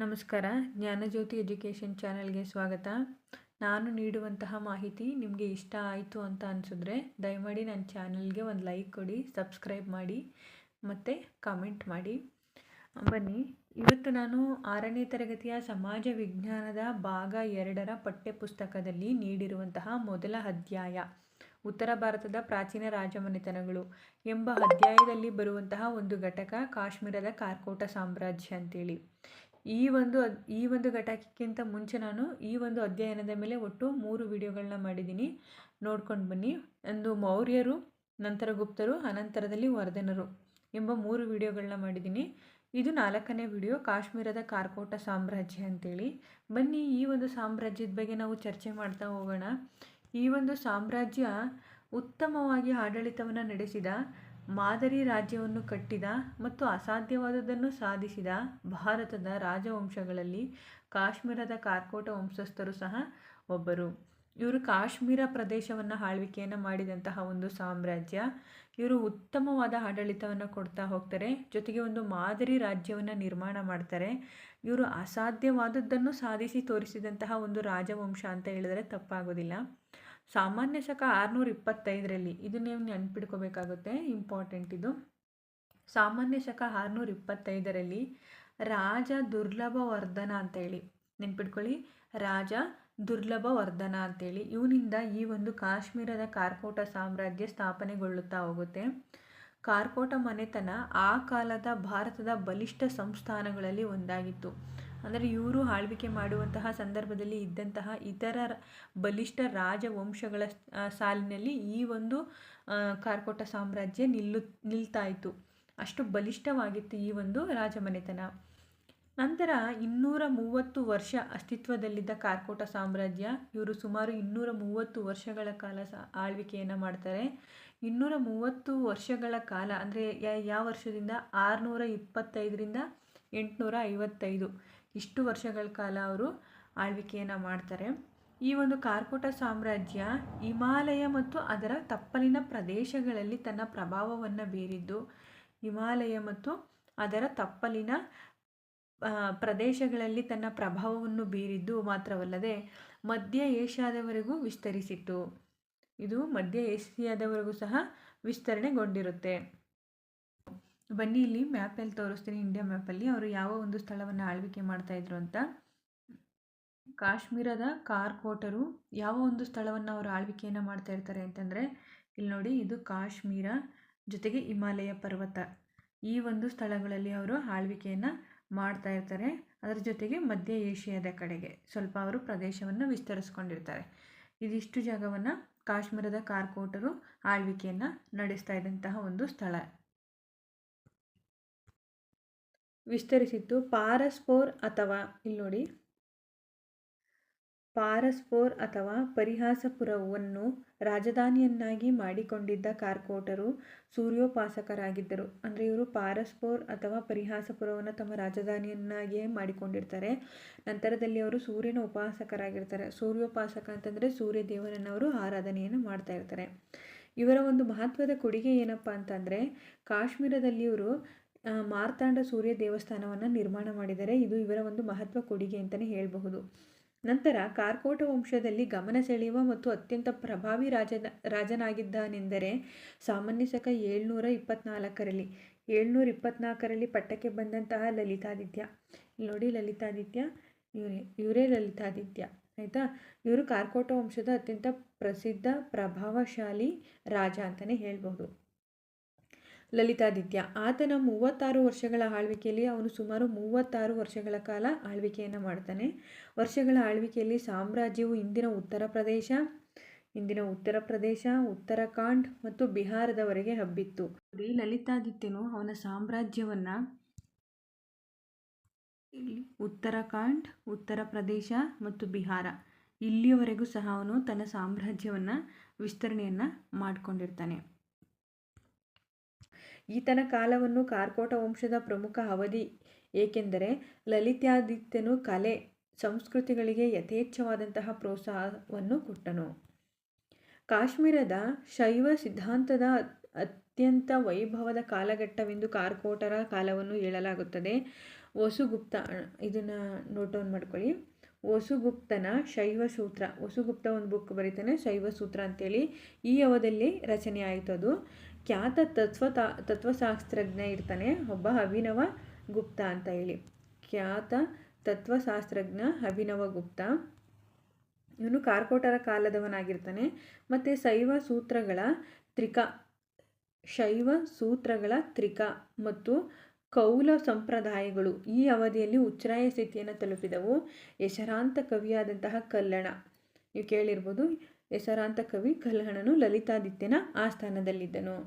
ನಮಸ್ಕಾರ. ಜ್ಞಾನಜ್ಯೋತಿ ಎಜುಕೇಷನ್ ಚಾನಲ್ಗೆ ಸ್ವಾಗತ. ನಾನು ನೀಡುವಂತಹ ಮಾಹಿತಿ ನಿಮಗೆ ಇಷ್ಟ ಆಯಿತು ಅಂತ ಅನಿಸಿದ್ರೆ ದಯಮಾಡಿ ನನ್ನ ಚಾನಲ್ಗೆ ಒಂದು ಲೈಕ್ ಕೊಡಿ, ಸಬ್ಸ್ಕ್ರೈಬ್ ಮಾಡಿ ಮತ್ತು ಕಾಮೆಂಟ್ ಮಾಡಿ. ಬನ್ನಿ, ಇವತ್ತು ನಾನು 6ನೇ ತರಗತಿಯ ಸಮಾಜ ವಿಜ್ಞಾನದ ಭಾಗ 2ರ ಪಠ್ಯಪುಸ್ತಕದಲ್ಲಿ ನೀಡಿರುವಂತಹ ಮೊದಲ ಅಧ್ಯಾಯ ಉತ್ತರ ಭಾರತದ ಪ್ರಾಚೀನ ರಾಜಮನೆತನಗಳು ಎಂಬ ಅಧ್ಯಾಯದಲ್ಲಿ ಬರುವಂತಹ ಒಂದು ಘಟಕ ಕಾಶ್ಮೀರದ ಕಾರ್ಕೋಟ ಸಾಮ್ರಾಜ್ಯ ಅಂತೇಳಿ. ಈ ಒಂದು ಘಟಕಕ್ಕಿಂತ ಮುಂಚೆ ನಾನು ಈ ಒಂದು ಅಧ್ಯಯನದ ಮೇಲೆ ಒಟ್ಟು 3 ವಿಡಿಯೋಗಳನ್ನ ಮಾಡಿದ್ದೀನಿ, ನೋಡ್ಕೊಂಡು ಬನ್ನಿ. ಒಂದು ಮೌರ್ಯರು, ನಂತರ ಗುಪ್ತರು, ಅನಂತರದಲ್ಲಿ ವರ್ಧನರು ಎಂಬ 3 ವಿಡಿಯೋಗಳನ್ನ ಮಾಡಿದ್ದೀನಿ. ಇದು 4ನೇ ವಿಡಿಯೋ, ಕಾಶ್ಮೀರದ ಕಾರ್ಕೋಟ ಸಾಮ್ರಾಜ್ಯ ಅಂತೇಳಿ. ಬನ್ನಿ, ಈ ಒಂದು ಸಾಮ್ರಾಜ್ಯದ ಬಗ್ಗೆ ನಾವು ಚರ್ಚೆ ಮಾಡ್ತಾ ಹೋಗೋಣ. ಈ ಒಂದು ಸಾಮ್ರಾಜ್ಯ ಉತ್ತಮವಾಗಿ ಆಡಳಿತವನ್ನು ನಡೆಸಿದ, ಮಾದರಿ ರಾಜ್ಯವನ್ನು ಕಟ್ಟಿದ ಮತ್ತು ಅಸಾಧ್ಯವಾದುದನ್ನು ಸಾಧಿಸಿದ ಭಾರತದ ರಾಜವಂಶಗಳಲ್ಲಿ ಕಾಶ್ಮೀರದ ಕಾರ್ಕೋಟ ವಂಶಸ್ಥರು ಸಹ ಒಬ್ಬರು. ಇವರು ಕಾಶ್ಮೀರ ಪ್ರದೇಶವನ್ನು ಆಳ್ವಿಕೆಯನ್ನು ಮಾಡಿದಂತಹ ಒಂದು ಸಾಮ್ರಾಜ್ಯ. ಇವರು ಉತ್ತಮವಾದ ಆಡಳಿತವನ್ನು ಕೊಡ್ತಾ ಹೋಗ್ತಾರೆ, ಜೊತೆಗೆ ಒಂದು ಮಾದರಿ ರಾಜ್ಯವನ್ನು ನಿರ್ಮಾಣ ಮಾಡ್ತಾರೆ. ಇವರು ಅಸಾಧ್ಯವಾದದ್ದನ್ನು ಸಾಧಿಸಿ ತೋರಿಸಿದಂತಹ ಒಂದು ರಾಜವಂಶ ಅಂತ ಹೇಳಿದರೆ ತಪ್ಪಾಗೋದಿಲ್ಲ. ಸಾಮಾನ್ಯ ಶಕ 625ರಲ್ಲಿ, ಇದು ನೀವು ನೆನ್ಪಿಡ್ಕೋಬೇಕಾಗುತ್ತೆ, ಇಂಪಾರ್ಟೆಂಟ್ ಇದು. ಸಾಮಾನ್ಯ ಶಕ 625ರಲ್ಲಿ ರಾಜ ದುರ್ಲಭವರ್ಧನ ಅಂತೇಳಿ ನೆನ್ಪಿಡ್ಕೊಳ್ಳಿ, ರಾಜ ದುರ್ಲಭವರ್ಧನ ಅಂತೇಳಿ ಇವನಿಂದ ಈ ಒಂದು ಕಾಶ್ಮೀರದ ಕಾರ್ಕೋಟ ಸಾಮ್ರಾಜ್ಯ ಸ್ಥಾಪನೆಗೊಳ್ಳುತ್ತಾ ಹೋಗುತ್ತೆ. ಕಾರ್ಕೋಟ ಮನೆತನ ಆ ಕಾಲದ ಭಾರತದ ಬಲಿಷ್ಠ ಸಂಸ್ಥಾನಗಳಲ್ಲಿ ಒಂದಾಗಿತ್ತು. ಅಂದರೆ ಇವರು ಆಳ್ವಿಕೆ ಮಾಡುವಂತಹ ಸಂದರ್ಭದಲ್ಲಿ ಇದ್ದಂತಹ ಇತರ ಬಲಿಷ್ಠ ರಾಜವಂಶಗಳ ಸಾಲಿನಲ್ಲಿ ಈ ಒಂದು ಕಾರ್ಕೋಟ ಸಾಮ್ರಾಜ್ಯ ನಿಲ್ತಾ ಇತ್ತು. ಅಷ್ಟು ಬಲಿಷ್ಠವಾಗಿತ್ತು ಈ ಒಂದು ರಾಜಮನೆತನ. ನಂತರ 230 ವರ್ಷ ಅಸ್ತಿತ್ವದಲ್ಲಿದ್ದ ಕಾರ್ಕೋಟ ಸಾಮ್ರಾಜ್ಯ, ಇವರು ಸುಮಾರು 230 ವರ್ಷಗಳ ಕಾಲ ಆಳ್ವಿಕೆಯನ್ನು ಮಾಡ್ತಾರೆ. 230 ವರ್ಷಗಳ ಕಾಲ ಅಂದರೆ ಯಾವ ವರ್ಷದಿಂದ 625ರಿಂದ 855 ಇಷ್ಟು ವರ್ಷಗಳ ಕಾಲ ಅವರು ಆಳ್ವಿಕೆಯನ್ನು ಮಾಡ್ತಾರೆ. ಈ ಒಂದು ಕಾರ್ಕೋಟ ಸಾಮ್ರಾಜ್ಯ ಹಿಮಾಲಯ ಮತ್ತು ಅದರ ತಪ್ಪಲಿನ ಪ್ರದೇಶಗಳಲ್ಲಿ ತನ್ನ ಪ್ರಭಾವವನ್ನು ಬೀರಿದ್ದು, ಹಿಮಾಲಯ ಮತ್ತು ಅದರ ತಪ್ಪಲಿನ ಪ್ರದೇಶಗಳಲ್ಲಿ ತನ್ನ ಪ್ರಭಾವವನ್ನು ಬೀರಿದ್ದು ಮಾತ್ರವಲ್ಲದೆ ಮಧ್ಯ ಏಷ್ಯಾದವರೆಗೂ ವಿಸ್ತರಿಸಿತ್ತು. ಇದು ಮಧ್ಯ ಏಷ್ಯಾದವರೆಗೂ ಸಹ ವಿಸ್ತರಣೆಗೊಂಡಿರುತ್ತೆ. ಬನ್ನಿ, ಇಲ್ಲಿ ಮ್ಯಾಪಲ್ಲಿ ತೋರಿಸ್ತೀನಿ, ಇಂಡಿಯಾ ಮ್ಯಾಪಲ್ಲಿ ಅವರು ಯಾವ ಒಂದು ಸ್ಥಳವನ್ನು ಆಳ್ವಿಕೆ ಮಾಡ್ತಾಯಿದ್ರು ಅಂತ. ಕಾಶ್ಮೀರದ ಕಾರ್ಕೋಟರು ಯಾವ ಒಂದು ಸ್ಥಳವನ್ನು ಅವರು ಆಳ್ವಿಕೆಯನ್ನು ಮಾಡ್ತಾ ಇರ್ತಾರೆ ಅಂತಂದರೆ, ಇಲ್ಲಿ ನೋಡಿ, ಇದು ಕಾಶ್ಮೀರ ಜೊತೆಗೆ ಹಿಮಾಲಯ ಪರ್ವತ, ಈ ಒಂದು ಸ್ಥಳಗಳಲ್ಲಿ ಅವರು ಆಳ್ವಿಕೆಯನ್ನು ಮಾಡ್ತಾ ಇರ್ತಾರೆ. ಅದರ ಜೊತೆಗೆ ಮಧ್ಯ ಏಷ್ಯಾದ ಕಡೆಗೆ ಸ್ವಲ್ಪ ಅವರು ಪ್ರದೇಶವನ್ನು ವಿಸ್ತರಿಸ್ಕೊಂಡಿರ್ತಾರೆ. ಇದಿಷ್ಟು ಜಾಗವನ್ನು ಕಾಶ್ಮೀರದ ಕಾರ್ಕೋಟರು ಆಳ್ವಿಕೆಯನ್ನು ನಡೆಸ್ತಾ ಇದ್ದಂತಹ ಒಂದು ಸ್ಥಳ. ವಿಸ್ತರಿಸಿತ್ತು. ಪಾರಸ್ಪೋರ್ ಅಥವಾ ಇಲ್ಲಿ ನೋಡಿ, ಪಾರಸ್ಪೋರ್ ಅಥವಾ ಪರಿಹಾಸಪುರವನ್ನು ರಾಜಧಾನಿಯನ್ನಾಗಿ ಮಾಡಿಕೊಂಡಿದ್ದ ಕಾರ್ಕೋಟರು ಸೂರ್ಯೋಪಾಸಕರಾಗಿದ್ದರು. ಅಂದರೆ ಇವರು ಪಾರಸ್ಪೋರ್ ಅಥವಾ ಪರಿಹಾಸಪುರವನ್ನು ತಮ್ಮ ರಾಜಧಾನಿಯನ್ನಾಗಿಯೇ ಮಾಡಿಕೊಂಡಿರ್ತಾರೆ. ನಂತರದಲ್ಲಿ ಅವರು ಸೂರ್ಯನ ಉಪಾಸಕರಾಗಿರ್ತಾರೆ. ಸೂರ್ಯೋಪಾಸಕ ಅಂತಂದರೆ ಸೂರ್ಯ ದೇವರನ್ನು ಅವರು ಆರಾಧನೆಯನ್ನು ಮಾಡ್ತಾ ಇರ್ತಾರೆ. ಇವರ ಒಂದು ಮಹತ್ವದ ಕೊಡುಗೆ ಏನಪ್ಪ ಅಂತಂದರೆ, ಕಾಶ್ಮೀರದಲ್ಲಿ ಇವರು ಮಾರ್ತಾಂಡ ಸೂರ್ಯ ದೇವಸ್ಥಾನವನ್ನು ನಿರ್ಮಾಣ ಮಾಡಿದ್ದಾರೆ. ಇದು ಇವರ ಒಂದು ಮಹತ್ವ ಕೊಡುಗೆ ಅಂತಲೇ ಹೇಳಬಹುದು. ನಂತರ ಕಾರ್ಕೋಟ ವಂಶದಲ್ಲಿ ಗಮನ ಸೆಳೆಯುವ ಮತ್ತು ಅತ್ಯಂತ ಪ್ರಭಾವಿ ರಾಜನಾಗಿದ್ದಾನೆಂದರೆ ಸಾಮಾನ್ಯ ಶಕ 724ರಲ್ಲಿ ಪಟ್ಟಕ್ಕೆ ಬಂದಂತಹ ಲಲಿತಾದಿತ್ಯ. ಇಲ್ಲಿ ನೋಡಿ, ಲಲಿತಾದಿತ್ಯ, ಇವರೇ ಲಲಿತಾದಿತ್ಯ, ಆಯಿತಾ. ಇವರು ಕಾರ್ಕೋಟ ವಂಶದ ಅತ್ಯಂತ ಪ್ರಸಿದ್ಧ ಪ್ರಭಾವಶಾಲಿ ರಾಜ ಅಂತಲೇ ಹೇಳ್ಬೋದು. ಲಲಿತಾದಿತ್ಯ ಆತನ 36 ವರ್ಷಗಳ ಆಳ್ವಿಕೆಯಲ್ಲಿ ಅವನು ಸುಮಾರು 36 ವರ್ಷಗಳ ಕಾಲ ಆಳ್ವಿಕೆಯನ್ನು ಮಾಡ್ತಾನೆ. ವರ್ಷಗಳ ಆಳ್ವಿಕೆಯಲ್ಲಿ ಸಾಮ್ರಾಜ್ಯವು ಇಂದಿನ ಉತ್ತರ ಪ್ರದೇಶ, ಉತ್ತರಾಖಂಡ್ ಮತ್ತು ಬಿಹಾರದವರೆಗೆ ಹಬ್ಬಿತ್ತು. ಲಲಿತಾದಿತ್ಯನು ಅವನ ಸಾಮ್ರಾಜ್ಯವನ್ನು ಉತ್ತರಾಖಂಡ್, ಉತ್ತರ ಪ್ರದೇಶ ಮತ್ತು ಬಿಹಾರ ಇಲ್ಲಿಯವರೆಗೂ ಸಹ ಅವನು ತನ್ನ ಸಾಮ್ರಾಜ್ಯವನ್ನು ವಿಸ್ತರಣೆಯನ್ನು ಮಾಡಿಕೊಂಡಿರ್ತಾನೆ. ಈತನ ಕಾಲವನ್ನು ಕಾರ್ಕೋಟ ವಂಶದ ಪ್ರಮುಖ ಅವಧಿ, ಏಕೆಂದರೆ ಲಲಿತಾದಿತ್ಯನು ಕಲೆ, ಸಂಸ್ಕೃತಿಗಳಿಗೆ ಯಥೇಚ್ಛವಾದಂತಹ ಪ್ರೋತ್ಸಾಹವನ್ನು ಕೊಟ್ಟನು. ಕಾಶ್ಮೀರದ ಶೈವ ಸಿದ್ಧಾಂತದ ಅತ್ಯಂತ ವೈಭವದ ಕಾಲಘಟ್ಟವೆಂದು ಕಾರ್ಕೋಟರ ಕಾಲವನ್ನು ಹೇಳಲಾಗುತ್ತದೆ. ವಸುಗುಪ್ತ, ಇದನ್ನು ನೋಟ್ ಡೌನ್ ಮಾಡ್ಕೊಳ್ಳಿ. ವಸುಗುಪ್ತನ ಶೈವಸೂತ್ರ, ವಸುಗುಪ್ತ ಒಂದು ಬುಕ್ ಬರೀತಾನೆ ಶೈವಸೂತ್ರ ಅಂತೇಳಿ, ಈ ಅವಧಿಯಲ್ಲಿ ರಚನೆ ಆಯಿತು. ಅದು ಖ್ಯಾತ ತತ್ವಶಾಸ್ತ್ರಜ್ಞ ಇರ್ತಾನೆ ಒಬ್ಬ ಅಭಿನವ ಗುಪ್ತ ಅಂತ ಹೇಳಿ. ಖ್ಯಾತ ತತ್ವಶಾಸ್ತ್ರಜ್ಞ ಅಭಿನವ ಗುಪ್ತ, ಇವನು ಕಾರ್ಕೋಟರ ಕಾಲದವನಾಗಿರ್ತಾನೆ. ಮತ್ತು ಶೈವ ಸೂತ್ರಗಳ ತ್ರಿಕ ಮತ್ತು ಕೌಲ ಸಂಪ್ರದಾಯಗಳು ಈ ಅವಧಿಯಲ್ಲಿ ಉಚ್ಛ್ರಾಯ ಸ್ಥಿತಿಯನ್ನು ತಲುಪಿದವು. ಹೆಸರಾಂತ ಕವಿಯಾದಂತಹ ಕಲ್ಹಣ, ನೀವು ಕೇಳಿರ್ಬೋದು, ಹೆಸರಾಂತ ಕವಿ ಕಲ್ಹಣನು ಲಲಿತಾದಿತ್ಯನ ಆಸ್ಥಾನದಲ್ಲಿದ್ದನು.